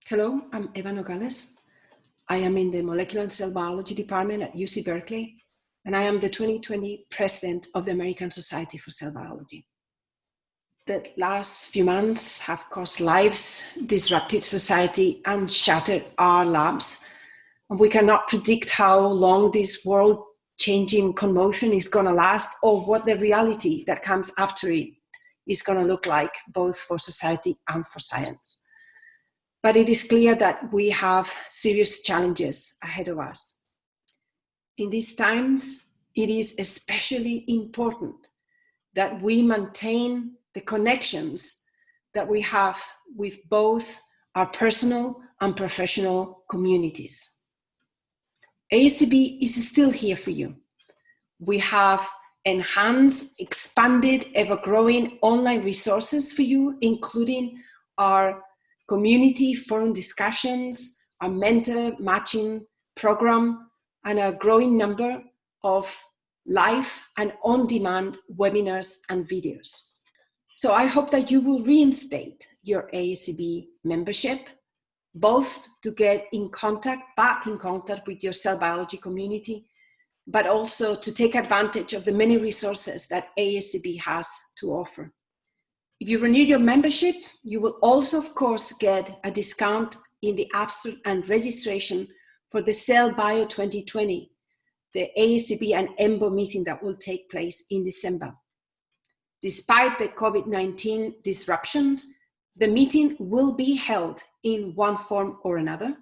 Hello, I'm Eva Nogales. I am in the Molecular and Cell Biology Department at UC Berkeley, and I am the 2020 President of the American Society for Cell Biology. The last few months have caused lives, disrupted society, and shattered our labs. And we cannot predict how long this world-changing commotion is going to last, or what the reality that comes after it is going to look like, both for society and for science. But it is clear that we have serious challenges ahead of us. In these times, it is especially important that we maintain the connections that we have with both our personal and professional communities. ASCB is still here for you. We have enhanced, expanded, ever-growing online resources for you, including our community forum discussions, our mentor matching program, and a growing number of live and on-demand webinars and videos. So I hope that you will reinstate your ASCB membership, both to get back in contact with your cell biology community, but also to take advantage of the many resources that ASCB has to offer. If you renew your membership, you will also, of course, get a discount in the abstract and registration for the Cell Bio 2020, the ASCB and EMBO meeting that will take place in December. Despite the COVID-19 disruptions, the meeting will be held in one form or another,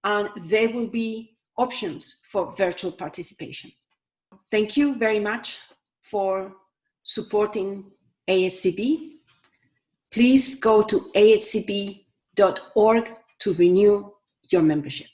and there will be options for virtual participation. Thank you very much for supporting ASCB. Please go to ascb.org to renew your membership.